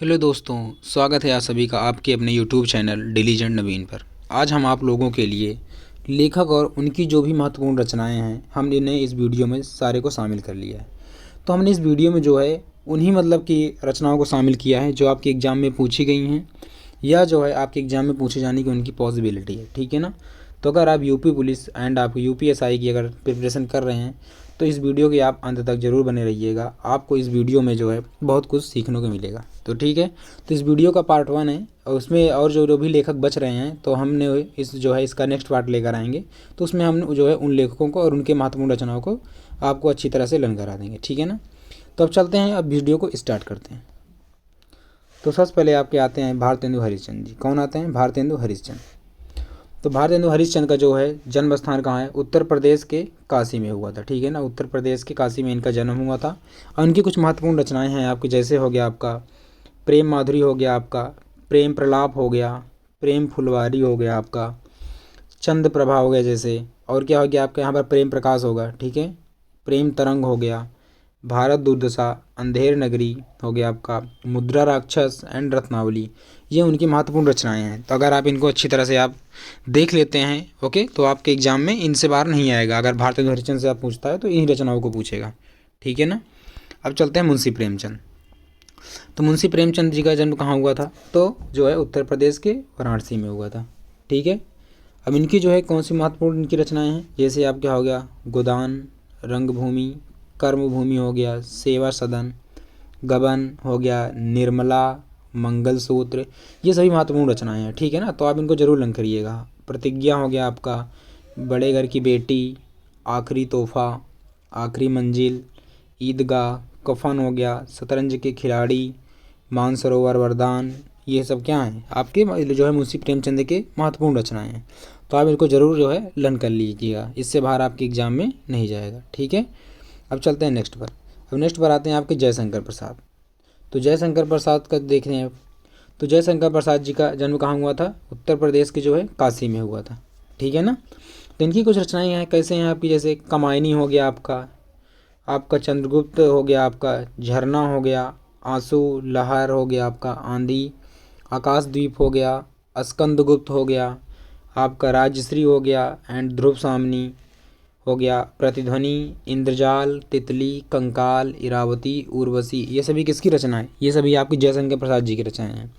Hello दोस्तों, स्वागत है आप सभी का आपके अपने यूट्यूब चैनल डिलीजेंट नवीन पर। आज हम आप लोगों के लिए लेखक और उनकी जो भी महत्वपूर्ण रचनाएं हैं हमने इन्हें इस वीडियो में सारे को शामिल कर लिया है। तो हमने इस वीडियो में जो है उन्हीं मतलब की रचनाओं को शामिल किया है जो आपके एग्ज़ाम में पूछी गई हैं या जो है आपके एग्ज़ाम में पूछे जाने की उनकी पॉसिबिलिटी है, ठीक है ना। तो अगर आप यूपी पुलिस एंड आप यूपीएसआई की अगर प्रिपरेशन कर रहे हैं तो इस वीडियो के आप अंत तक ज़रूर बने रहिएगा। आपको इस वीडियो में जो है बहुत कुछ सीखने को मिलेगा। तो ठीक है, तो इस वीडियो का पार्ट 1 है और उसमें और जो जो भी लेखक बच रहे हैं तो हमने इस जो है इसका नेक्स्ट पार्ट लेकर आएंगे। तो उसमें हम जो है उन लेखकों को और उनके महत्वपूर्ण रचनाओं को आपको अच्छी तरह से लर्न करा देंगे, ठीक है ना। तो अब चलते हैं, अब वीडियो को स्टार्ट करते हैं। तो सबसे पहले आपके आते हैं भारतेंदु हरिश्चंद्र जी। कौन आते हैं? भारतेंदु हरिश्चंद्र। तो भारतेंदु हरिश्चंद्र का जो है जन्म स्थान कहाँ है? उत्तर प्रदेश के काशी में हुआ था, ठीक है ना। उत्तर प्रदेश के काशी में इनका जन्म हुआ था और उनकी कुछ महत्वपूर्ण रचनाएं हैं आपकी, जैसे हो गया आपका प्रेम माधुरी, हो गया आपका प्रेम प्रलाप, हो गया प्रेम फुलवारी, हो गया आपका चंद्र प्रभा, हो गया जैसे, और क्या हो गया आपका यहाँ पर प्रेम प्रकाश होगा, ठीक है, प्रेम तरंग हो गया, भारत दुर्दशा, अंधेर नगरी हो गया आपका, मुद्रा राक्षस एंड रत्नावली। ये उनकी महत्वपूर्ण रचनाएं हैं। तो अगर आप इनको अच्छी तरह से आप देख लेते हैं ओके, तो आपके एग्जाम में इनसे बाहर नहीं आएगा। अगर भारतेंदु हरिश्चंद्र से आप पूछता है तो इन्हीं रचनाओं को पूछेगा, ठीक है ना। अब चलते हैं मुंशी प्रेमचंद। तो मुंशी प्रेमचंद जी का जन्म कहाँ हुआ था? तो जो है उत्तर प्रदेश के वाराणसी में हुआ था, ठीक है। अब इनकी जो है कौन सी महत्वपूर्ण इनकी रचनाएं हैं, जैसे आप क्या हो गया गोदान, रंगभूमि, कर्मभूमि हो गया, सेवा सदन, गबन हो गया, निर्मला, मंगलसूत्र, ये सभी महत्वपूर्ण रचनाएं हैं, ठीक है ना। तो आप इनको जरूर लर्न करिएगा। प्रतिज्ञा हो गया आपका, बड़े घर की बेटी, आखिरी तोहफा, आखिरी मंजिल, ईदगाह, कफन हो गया, शतरंज के खिलाड़ी, मानसरोवर वरदान, ये सब क्या हैं आपके जो है मुंशी प्रेमचंद के महत्वपूर्ण रचनाएं हैं। तो आप इनको ज़रूर जो है लर्न कर लीजिएगा, इससे बाहर आपके एग्जाम में नहीं जाएगा, ठीक है। अब चलते हैं नेक्स्ट पर। अब नेक्स्ट पर आते हैं आपके जयशंकर प्रसाद। तो जयशंकर प्रसाद का देख रहे हैं। तो जयशंकर प्रसाद जी का जन्म कहाँ हुआ था? उत्तर प्रदेश के जो है काशी में हुआ था, ठीक है ना। तो इनकी कुछ रचनाएं हैं, कैसे हैं आपकी, जैसे कमायनी हो गया आपका, आपका चंद्रगुप्त हो गया, आपका झरना हो गया, आंसू लहर हो गया, आपका आंधी, आकाशद्वीप हो गया, स्कंदगुप्त हो गया, आपका राजश्री हो गया एंड ध्रुव सामनी हो गया, प्रतिध्वनि, इंद्रजाल, तितली, कंकाल, इरावती, उर्वशी, ये सभी किसकी रचना है? ये सभी आपकी जयशंकर प्रसाद जी की रचनाएं हैं।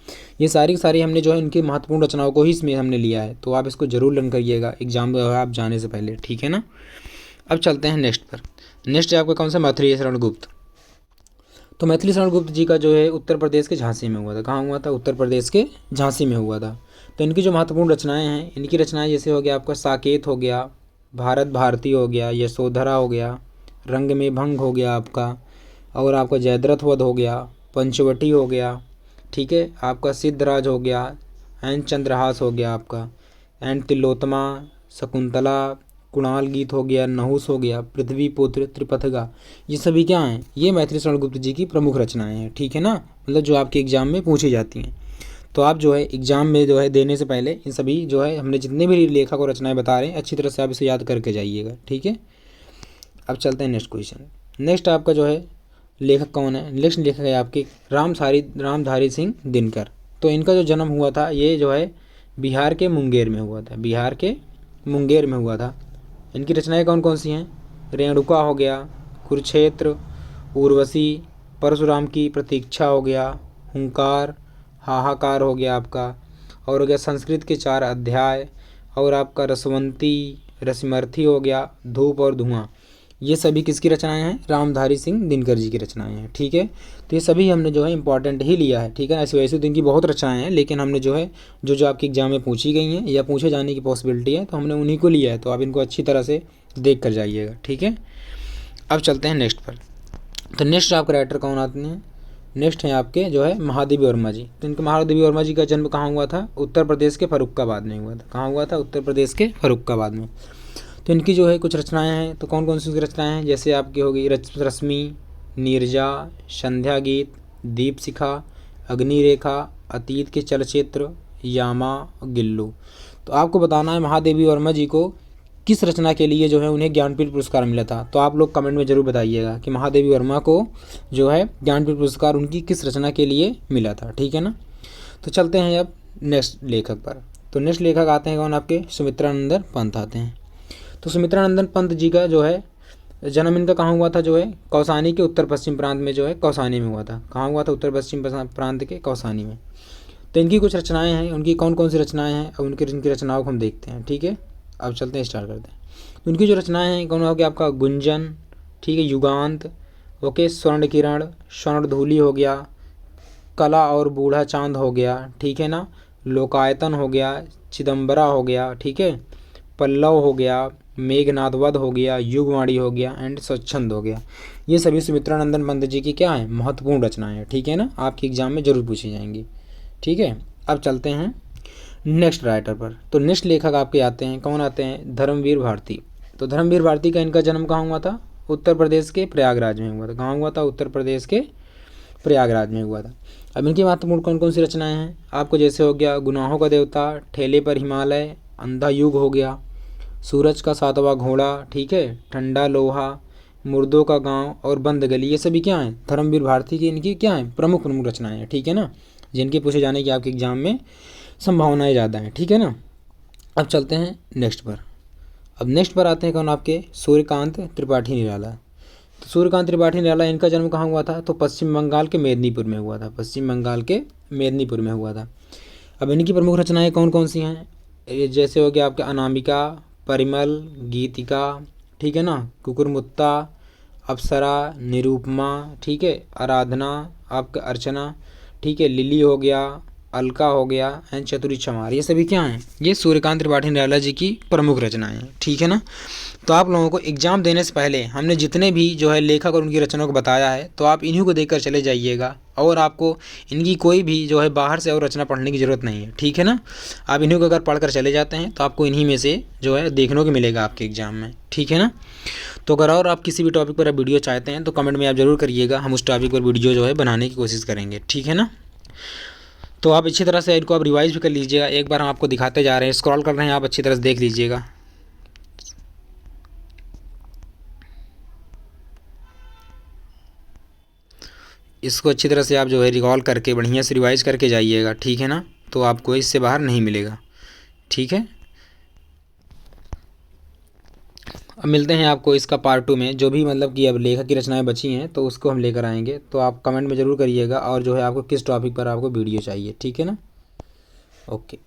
ये सारी की सारी हमने जो है इनकी महत्वपूर्ण रचनाओं को ही इसमें हमने लिया है। तो आप इसको जरूर लर्न करिएगा एग्जाम में आप जाने से पहले, ठीक है ना। अब चलते हैं नेक्स्ट पर। नेक्स्ट है आपका कौन सा? मैथिली शरण गुप्त। तो मैथिली शरण गुप्त जी का जो है उत्तर प्रदेश के झांसी में हुआ था। कहाँ हुआ था? उत्तर प्रदेश के झांसी में हुआ था। तो इनकी जो महत्वपूर्ण रचनाएं हैं, इनकी रचनाएं जैसे हो गया आपका साकेत हो गया, भारत भारती हो गया, यशोधरा हो गया, रंग में भंग हो गया आपका, और आपका जयद्रथ वध हो गया, पंचवटी हो गया, ठीक है, आपका सिद्धराज हो गया एंड चंद्रहास हो गया आपका, एंड तिलोत्तमा, शकुंतला, कुणाल गीत हो गया, नहुस हो गया, पृथ्वी पुत्र, त्रिपथगा, ये सभी क्या हैं? ये मैथिली शरण गुप्त जी की प्रमुख रचनाएं हैं, ठीक है ना। मतलब जो आपके एग्जाम में पूछी जाती हैं। तो आप जो है एग्जाम में जो है देने से पहले इन सभी जो है हमने जितने भी लेखक और रचनाएं बता रहे हैं अच्छी तरह से आप इसे याद करके जाइएगा, ठीक है। अब चलते हैं नेक्स्ट क्वेश्चन। नेक्स्ट आपका जो है लेखक कौन है? नेक्स्ट लेखक है आपके रामधारी सिंह दिनकर। तो इनका जो जन्म हुआ था ये जो है बिहार के मुंगेर में हुआ था, बिहार के मुंगेर में हुआ था। इनकी रचनाएं कौन कौन सी हैं? रेणुका हो गया, कुरुक्षेत्र, उर्वशी, परशुराम की प्रतीक्षा हो गया, हुंकार, हाहाकार हो गया आपका, और हो गया संस्कृत के 4 अध्याय, और आपका रसवंती, रसमर्थी हो गया, धूप और धुआं। ये सभी किसकी रचनाएं हैं? रामधारी सिंह दिनकर जी की रचनाएं हैं, ठीक है। तो ये सभी हमने जो है इंपॉर्टेंट ही लिया है, ठीक है। ऐसे वैसे तो इनकी बहुत रचनाएं हैं, लेकिन हमने जो है जो जो आपके एग्जाम में पूछी गई हैं या पूछे जाने की पॉसिबिलिटी है तो हमने उन्हीं को लिया है। तो आप इनको अच्छी तरह से देख कर जाइएगा, ठीक है। अब चलते हैं नेक्स्ट पर। तो नेक्स्ट आपके राइटर कौन आते हैं? नेक्स्ट हैं आपके जो है महादेवी वर्मा जी। तो इनके महादेवी वर्मा जी का जन्म कहाँ हुआ था? उत्तर प्रदेश के फर्रुखाबाद में हुआ था। कहाँ हुआ था? उत्तर प्रदेश के फर्रुखाबाद में। तो इनकी जो है कुछ रचनाएं हैं। तो कौन कौन सी रचनाएं हैं? जैसे आपकी हो गई रश्मि, नीरजा, संध्या गीत, दीप शिखा, अग्निरेखा, अतीत के चलचित्र, यामा, गिल्लू। तो आपको बताना है महादेवी वर्मा जी को किस रचना के लिए जो है उन्हें ज्ञानपीठ पुरस्कार मिला था? तो आप लोग कमेंट में ज़रूर बताइएगा कि महादेवी वर्मा को जो है ज्ञानपीठ पुरस्कार उनकी किस रचना के लिए मिला था। ठीक है ना। तो चलते हैं अब नेक्स्ट लेखक पर। तो नेक्स्ट लेखक आते हैं कौन? आपके सुमित्रानंदन पंत आते हैं। तो सुमित्रानंदन पंत जी का जो है जन्म इनका कहाँ हुआ था? जो है कौसानी के उत्तर पश्चिम प्रांत में, जो है कौसानी में हुआ था। कहाँ हुआ था? उत्तर पश्चिम प्रांत के कौसानी में। तो इनकी कुछ रचनाएं हैं, उनकी कौन कौन सी रचनाएं हैं और जिनकी रचनाओं को हम देखते हैं। ठीक है, अब चलते हैं, स्टार्ट करते हैं। तो उनकी जो रचनाएं हैं कौन हो गया? आपका गुंजन, ठीक है, युगांत, ओके, स्वर्ण किरण, स्वर्ण धूलि हो गया, कला और बूढ़ा चांद हो गया, ठीक है ना, लोकायतन हो गया, चिदम्बरा हो गया, ठीक है, पल्लव हो गया, मेघनाद वध हो गया, युगवाणी हो गया एंड स्वच्छंद हो गया। ये सभी सुमित्रानंदन पंत जी की क्या है? महत्वपूर्ण रचनाएं हैं। ठीक है ना, आपके एग्जाम में जरूर पूछी जाएंगी। ठीक है, अब चलते हैं नेक्स्ट राइटर पर। तो नेक्स्ट लेखक आपके आते हैं, कौन आते हैं? धर्मवीर भारती। तो धर्मवीर भारती का इनका जन्म कहाँ हुआ था? उत्तर प्रदेश के प्रयागराज में हुआ था। कहाँ हुआ था? उत्तर प्रदेश के प्रयागराज में हुआ था। अब इनकी महत्वपूर्ण कौन कौन सी रचनाएं हैं आपको? जैसे हो गया गुनाहों का देवता, ठेले पर हिमालय, अंधा युग हो गया, सूरज का सातवां घोड़ा, ठीक है, ठंडा लोहा, मुर्दों का गांव और बंद गली। ये सभी क्या हैं? धर्मवीर भारती की इनकी क्या हैं? प्रमुख प्रमुख रचनाएं हैं। ठीक है ना, जिनके पूछे जाने की आपके एग्जाम में संभावनाएं ज़्यादा हैं। ठीक है ना। अब चलते हैं नेक्स्ट पर। अब नेक्स्ट पर आते हैं कौन? आपके सूर्यकांत त्रिपाठी निराला। तो सूर्यकांत त्रिपाठी निराला, इनका जन्म कहाँ हुआ था? तो पश्चिम बंगाल के मेदिनीपुर में हुआ था। पश्चिम बंगाल के मेदिनीपुर में हुआ था। अब इनकी प्रमुख रचनाएं कौन कौन सी हैं? जैसे हो गया आपके अनामिका, परिमल, गीतिका, ठीक है ना, कुकुरमुत्ता, अप्सरा, निरूपमा, ठीक है, आराधना, आपका अर्चना, ठीक है, लिली हो गया, अलका हो गया एंड चतुरी चमार। ये सभी क्या हैं? ये सूर्यकांत त्रिपाठी निराला जी की प्रमुख रचनाएं हैं। ठीक है ना। तो आप लोगों को एग्जाम देने से पहले हमने जितने भी जो है लेखक और उनकी रचनाओं को बताया है, तो आप इन्हीं को देखकर चले जाइएगा और आपको इनकी कोई भी जो है बाहर से और रचना पढ़ने की ज़रूरत नहीं है। ठीक है ना। आप इन्हीं को अगर पढ़कर चले जाते हैं तो आपको इन्हीं में से जो है देखने को मिलेगा आपके एग्जाम में। ठीक है ना। तो अगर और आप किसी भी टॉपिक पर वीडियो चाहते हैं तो कमेंट में आप ज़रूर करिएगा, हम उस टॉपिक पर वीडियो जो है बनाने की कोशिश करेंगे। ठीक है ना। तो आप अच्छी तरह से इनको आप रिवाइज भी कर लीजिएगा। एक बार हम आपको दिखाते जा रहे हैं, स्क्रॉल कर रहे हैं, आप अच्छी तरह से देख लीजिएगा। इसको अच्छी तरह से आप जो है रिकॉल करके बढ़िया से रिवाइज करके जाइएगा। ठीक है ना। तो आपको इससे बाहर नहीं मिलेगा। ठीक है। अब मिलते हैं आपको इसका पार्ट 2 में, जो भी मतलब कि अब लेखक की रचनाएं बची हैं तो उसको हम लेकर आएंगे। तो आप कमेंट में ज़रूर करिएगा और जो है आपको किस टॉपिक पर आपको वीडियो चाहिए। ठीक है ना। ओके।